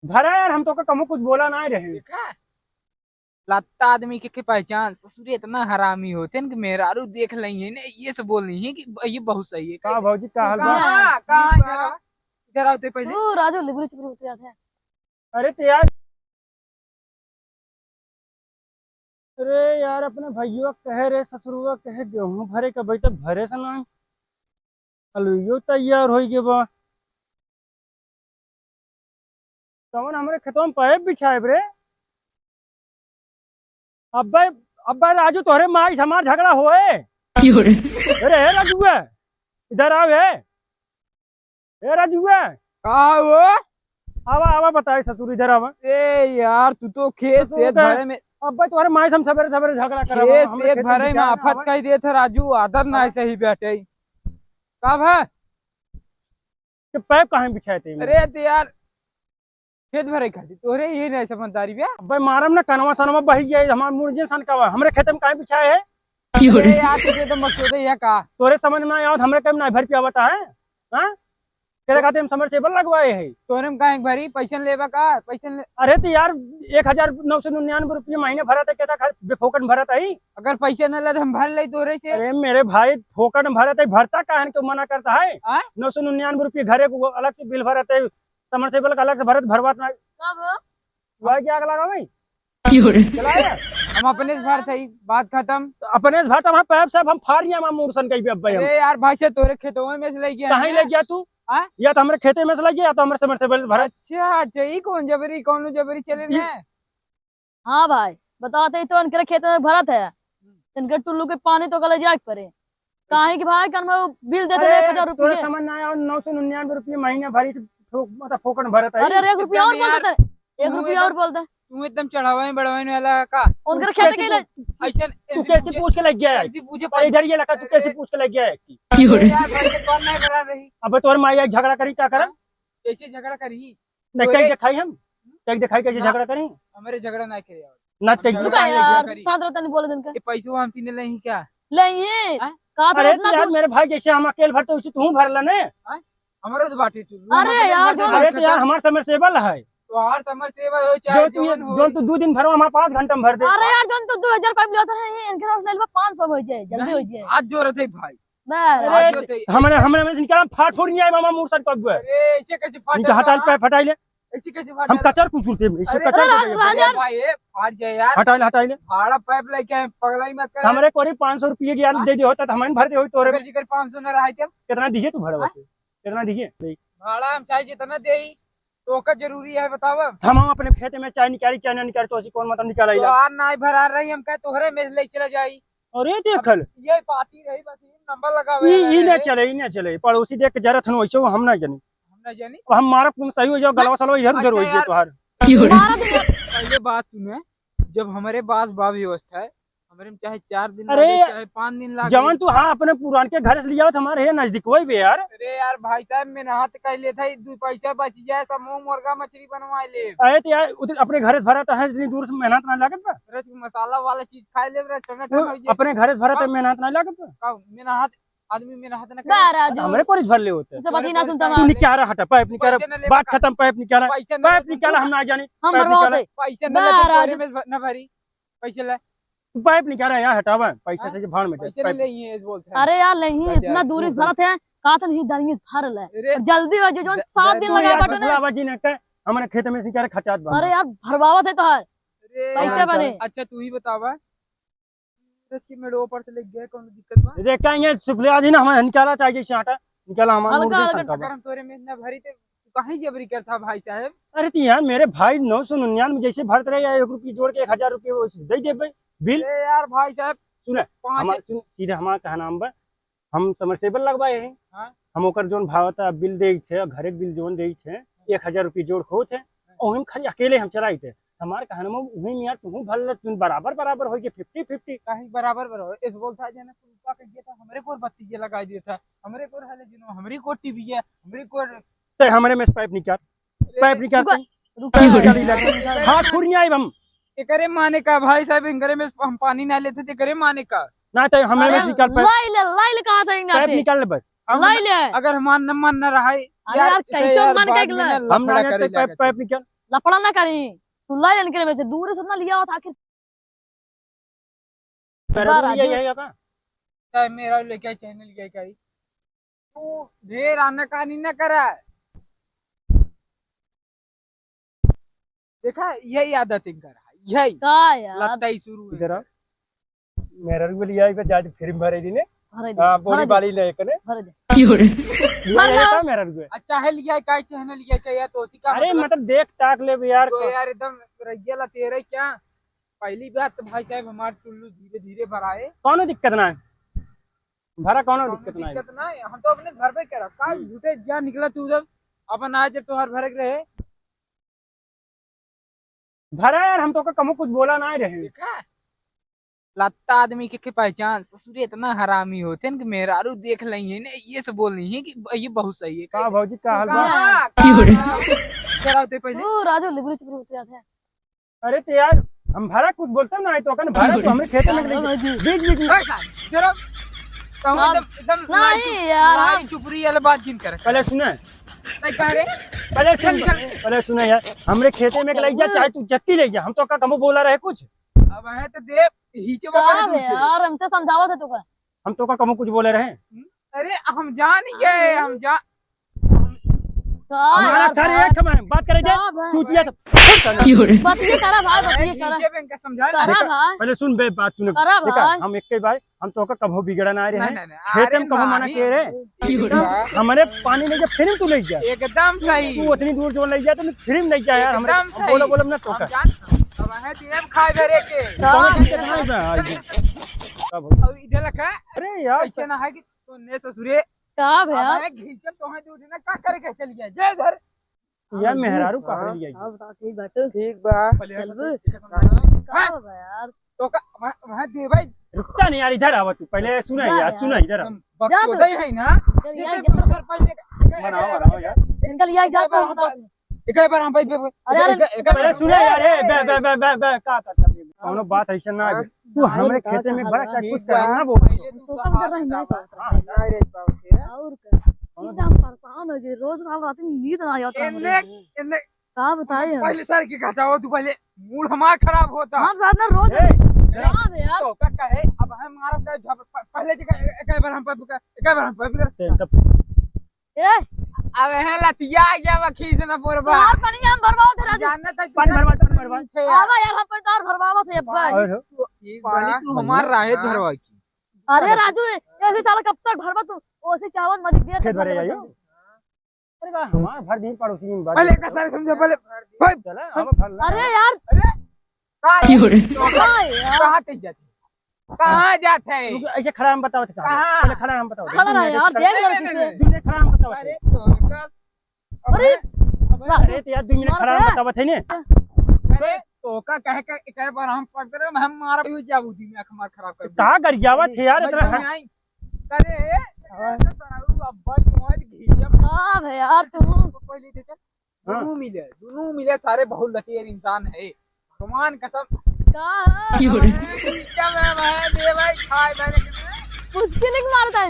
भरा यार, हम तो कमो कुछ बोला ना रहे। देखा लत्ता आदमी के पहचान ससुर इतना हरामी होते हैं कि मेहरारू देख लेंगे ना ये सब बोल नहीं है कि ये बहुत सही है। का भौजी का हाल बा? कहाँ इधर आओ तो पहले। ओ राजू लिबरू चिबरू उतर जाते हैं। अरे तो यार, अरे यार अपने भैया कहे रे ससुरुआ कहे गेहूं भरे का भाई तक भरे से ना अलुइयो तैयार हो गए बा। कौन हमारे खेतों में पाइप बिछाए रे? अब्बा, अब्बा राजू तोहरे माई समार झगड़ा होए। अरे हे राजूआ, इधर आओ हे। हे राजूआ, कहा वो आवा आवा बताए ससुर इधर आवा। ए यार तू तो खेत तो से क्या? भरे में अब्बा तोहरे माई से हम सवेरे सवेरे झगड़ा करा खेत हमरे से खेत भरे में बिछाए ना आफत आवा। कह दे थे राजू आदर ना ऐसे ही बैठे कब है। कि पाइप कहाँ बिछाए थे? अरे तो यार खेत भरे खाती तोरे ये नहीं समझदारी बे। अब्बा मारम ना कनवा सनवा बही जाए हमार मुर्जे सन का हमरे खेत में कहाँ बिछाए है? अरे यार तुझे तो मकसूद है का तोरे समझ में ना आवत हमरे कब ना भर पिया बता है? हाँ, तेरे खाते हम समरसेबल लगवाए है। तोरे में कहीं भरी पैसा लेबा का पैसा ले। अरे तो यार 1999 रुपये महीने भरा था, कहता बेफोकट भरा था ही। अगर पैसा न ले तो हम भर ले तोरे से। अरे मेरे भाई फोकट में भरा था, भरता काहे क्यों मना करता है? हाँ? 999 रुपये घरे को अलग से बिल भरा था, समरसेबल का अलग से भरत भरवा वह क्या लगा भाई चलाया? हम अपने से भर थे बात खत्म। तो अपने से भरता वहाँ पैप साहब हम फारिया मां मूर्सन कही अब्बा हम। अरे यार भाई से तोरे खेतों में से ले गया कहाँ ले गया तू? हाँ? या तो हमारे खेते में से लग गया या तो हमारे समरसेबल से भरा। अच्छा अच्छा ये कौन जबरी कौन जबरी चले ये- ना। हाँ भाई बताते ही तो इनके खेत में भरत है, इनके टुल्लू के पानी तो गले जाग पड़े काहे कि भाई कर में बिल देते अरे 1000 तोरे रुपये। समझ ना आया 999 रुपये महीने भरी मतलब फोकट भरत है। अरे अरे 1 रुपया और एकदम बोल देते, 1 तू रुपया और बोल दे तू एकदम चढ़ावा बढ़ावे वाला का उनके खेत के लिए। ऐसा तू कैसे पूछ के लग गया है? ऐसे पूछे और इधर ये लगा तू कैसे पूछ के लग गया है? यार भाई से कौन नहीं करा रही अब तोर माई झगड़ा करी क्या करे? कैसे झगड़ा करी कहीं दिखाई हम कहीं दिखाई कैसे झगड़ा करी हमारे झगड़ा नहीं करे ना ते झगड़ा रुका नहीं यार करी। शांत रहता नहीं बोले दिन का ये पैसे हम तीन नहीं क्या ले ये हाँ? कहा था अरे इतना तो यार दूर। मेरे भाई जैसे हम अकेले भरते उसी तू भरला ने। हमारे तो बाटे तू अरे यार, जो- अरे तो यार हमार समरसेबल है तो हर समर सेवा हो चाहे जो तू 2 दिन भरो हमारे 5 घंटा में भर दे। अरे यार जोन तो 2000 पाइप लेता है ये इनके पास ले लो 500 हो जाए जल्दी हो जाए आज जोरत है भाई बस अरे आज जोरत है। हमने हमने में निकाला फाट फूट नहीं आए मामा मूर्सन कब है अरे ऐसे कैसे इनका हटाल पे फटाई ले ऐसे कैसे हम फाटा कचर कुछ बोलते हैं इसे अरे कचर राजा भाई ये फाट जाए यार हटाई ले भाड़ा पाइप लेके आए पगला ही मत कर हमारे कोरी 500 रुपये की यार दे दियो होता तो हमारे भरते हो तोरे अगर जिकर 500 न रहा तब कितना दीजिए तू भरवा के कितना दीजिए भाड़ा हम चाहे जितना दे तो का जरूरी है बताओ हम अपने खेत में चाय निकाली चाय ना निकाली तो ऐसी कौन मतलब निकाला तो यार नहीं भरा रही हम कह तोहरे में ले चला जाई अरे देखल ये पाती रही बस ये नंबर लगा हुआ ई नहीं चले पड़ोसी देख के जरा थन वैसे हम ना जानी हम ना जानी हम मारब तुम सही हो जाओ गलवा सलवा इधर उधर हो अच्छा जाए यार। तोहार मारा तो यार। पहले बात सुने जब हमारे पास बा व्यवस्था है हमारे में चाहे 4 दिन अरे लगे चाहे 5 दिन लगे जवन तू हाँ अपने पुरान के घर से लिया हमारे है नजदीक वही भी यार। अरे यार भाई साहब मैं नहात कह लेता ही 2 पैसा बच जाए सब मुंह मुर्गा मछली बनवा ले अरे तो यार उधर अपने घर से भरा तो है इतनी दूर से मेहनत ना लागत बा। रच मसाला वाला चीज खाए ले रे टमाटर हो जाए अपने घर से भरा तो मेहनत ना लागत बा। मैं नहात आदमी में नहात ना बा करे राजू हमारे कोरिज भर ले होते तुझे बात ही ना सुनता तू मैं निकाला हटा पाइप निकाला पैसे न ले बात बका। खत्म पाइप निकाला पैसा न पाइप निकाला हम ना जाने हम पाइप भरवाते पैसा न बा ले तो राजू। तोरे में न भरी पैसे ले तू पाइप निकाला यहाँ हटावा पैसे से भाड़ में पैसे न ले ये बोलते हैं अरे यार नहीं राजा, इतना दूर इस भरत है कहा था नहीं दानी भर ले अरे जल्दी हो जाए जो 7 दिन तू लगा यार बटन बखला बाजी ने के हमारे खेत में से निकाले खचात बा। अरे यार भरवावत है तो हर अरे पैसे यार, बने अच्छा तू ही बतावा रच में ऊपर से लग गया कौन दिक्कत बा देख के ये सुफले आज ना हमारे निकाला चाहिए से हटा निकाला हमारे हल्का मुर्गे हल्का सन का बा। अगर हम तोरे में न भरी तो तू कहीं जबरी करता भाई साहब अरे तो यार मेरे भाई 999 जैसे भरते रहे या 1 रुपये जोड़ के 1000 रुपये वैसे दे दे भाई बिल। अरे यार भाई साहब सुने पाँच सीधे हमारा कहा नाम बा हम समरसेबल लगवाए हैं। हाँ। हम ओकर जोन भावता बिल दे छे घरे बिल जोन दे छे 1000 रुपये जोड़ खो थे और हम खाली अकेले हम चलाई थे हमारे कहना में वही यार तू भल तुम बराबर बराबर हो गए 50-50 कहीं बराबर बराबर इस बोलता है ना तू का कह दिया था हमरे को बत्ती ये लगा दिया था हमरे को हले जिनो हमरी को टीवी है हमरी को तो हमारे में से पाइप निकाल रुका हाथ फूट नहीं आई हम करे माने का भाई साहब इंगरे में हम पानी ना लेते थे करे माने का ना तो हमारे में से निकाल लाई ले कहा था पाइप निकाल ले बस हम लाई ले अगर हमान न मन न रहा अरे यार कैसे मन का हम ना पाइप निकाल लफड़ा ना करी, तू ला इनके में से दूर से ना लिया होता आखिर। मेरा बार भी यही राजू। है का चाहे मेरा लेके चैनल लेके आई तू ढेर आनाकानी न करा। देखा यही आदत इनका रहा, यही का यार लगता ही शुरू है। इधर आ। मेरा भी लिया है जाज फिल्म भरे दी ने भरे दे, हां बोली भरे दे, बाली ले कने भरे दे। लिया है का मेरा भी। अच्छा है लिया काय चैनल लिया चाहिए तो उसी का अरे मतलब मतलब देख ताक ले भी यार तो यार एकदम रैला तेरे क्या पहली बात तो भाई साहब हमारे टुल्लू धीरे धीरे भराए। कौनो दिक्कत ना है भरा कौनो कौनो दिक्कत ना है। दिक्कत ना है, हम तो अपने घर पे कह रहा का झूठे जा निकला तू जब अपन आज जब तोहर भरक रहे। भरा यार हम तो का कमो कुछ बोला ना रहे। देखा लत्ता आदमी के पहचान ससुर इतना हरामी होते हैं कि मेहरारू देख लेंगे ना ये सब बोल नहीं है कि ये बहुत सही है। का भौजी का हाल बा। क्या होते पहले तू राजू लिबरू चिबरू उतर आते हैं। अरे तो यार हम भरा कुछ बोलते ना तो कन भरा तो हमें खेत में बीच बीच में जरा तो ना- एकदम एकदम नहीं यार, लाई चुपरी वाला बात जिन कर पहले सुने तय कह रे पहले सुन पहले सुने यार हमरे खेते में ले जा चाहे तू जत्ती ले जा हम तो का कमो बोला रहे कुछ। अब है तो देव हीचे वो का करे बे यार हमसे समझावा थे तू का। हम तो का कमो कुछ बोले रहे। अरे हम जान गए हम जा का हमारा यार सारे भाई, एक हमारे बात करे जा का भाई, चूतिया तो बतिए करा भाई, बतिए करा हीचे पे समझा ना करा भाई, पहले सुन बे बात सुन करा देखा भाई। हम एक के भाई हम तो का कमो बिगड़ा ना रहे नहीं हैं नहीं खेते में कमो मना के रे हमारे पानी ले जा फिर तू ले जा एकदम सही तू उतनी दूर जो ले जा तो फिर ले जा यार हमरे एकदम सही। बोलो बोलो ना तो हम का जान अब है देव खाए भरे के कौन दिक्कत नहीं बा आज कब अब इधर लगा अरे यार ऐसे ना है कि तो ने ससुरे का बे यार। अब है घीचे तो है दूध ना का करे के चल गया जय घर यार मेहरारू का लिया का बता ठीक बात। ठीक बा चल बे। हाँ? का बे यार। तो का वहां दे भाई रुकता नहीं यार इधर आवा तू पहले सुना जा यार यार। सुना इधर आ। वक्त जा तो तू। सही है ना चल यार बनाओ यार इनका लिया जा पर बता। एक बार हम भाई अरे यार पहले सुना यार ए बे बे बे बे बे का कर कोनो बात ऐसा ना आगे तू हमरे खेते में बड़ा क्या कुछ करना बोल तो कम कर रही नहीं कर और क्या एकदम परेशान हो गई, रोज रात रात में नींद ना आता इन्ने है। इन्ने का बताए हम पहले सर की घटाओ तू पहले मूड हमारा खराब होता हम साथ में रोज ए का बे यार। तो का कहे अब हम मारो का पहले एक बार हम एक बार हम ए अब है लतिया गया वखी से ना पोरबा यार पानी हम भरवाओ थे राजू। जानना था पानी भरवा आवा यार हम पर भरवावा थे भाई। और पानी तू हमार राहे भरवा की अरे राजू ऐसे साला कब तक भरवा तू ओसे चावल मत देर फिर तक भरे भरवा जाइयो जल्दी। अरे वाह हमार भर दिन पड़ोसी में बात पहले का सारे समझो पहले भाई चला हम फल अरे यार कहाँ यार कहाँ तक जाते कहाँ जाते है ऐसे खड़ा हम बताओ कहाँ? पहले खड़ा हम बताओ खड़ा रहा यार देख नहीं, लड़की नहीं, से। दूने खड़ा हम बताओ अरे तो का अरे अरे तो यार 2 मिनट खड़ा हम बताओ थे ने अरे तो का कहे का एक बार हम पकड़े हम मारा यूं जाबू दी में आंख मार खराब कर कहां कर जावा थे यार इतना अरे अब्बा तुम्हारे घीजब का बे यार तू पहले दे चल हाँ। दोनों मिले सारे बहुत लतीर इंसान है भगवान कसम का क्या मैं दे भाई खाए मैंने मुश्किल ही मारता है।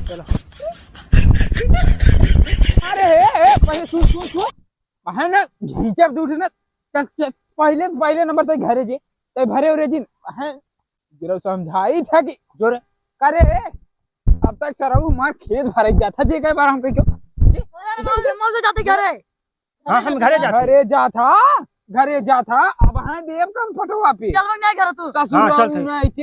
चलो अरे पहले सुन बहन घीचब दूठ ना चल चल पहले नंबर तक घरे जे ते भरे उरे जिन बहन गिरो समझाई था कि जोर करे अब तक सराऊ मार खेत भरे जाता जे कई बार हम कहियो अरे मौज जाते घर है। हां हम घरे जाते घरे जा था अब हां देव कम फटवा पे चल मैं घर तू ससुर हाँ, चल, रहू चल। ना इते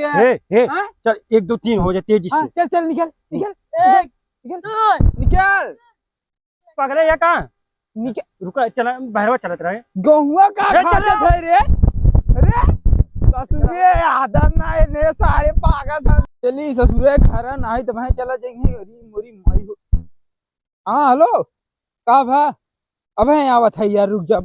ए हाँ? चल 1 2 3 हो जा तेजी हां से चल निकल एक निकल दो निकल पगले या कहां निकल रुका चला बहरवा चलत रहे गहुआ का चल, खाते चल। थे रे अरे ससुरे आदर ना है ने सारे पागल था चली ससुरे घर ना है तो भाई चला जाएंगे अरे मोरी माई हो हां हेलो का भा अब है आवत है यार रुक जा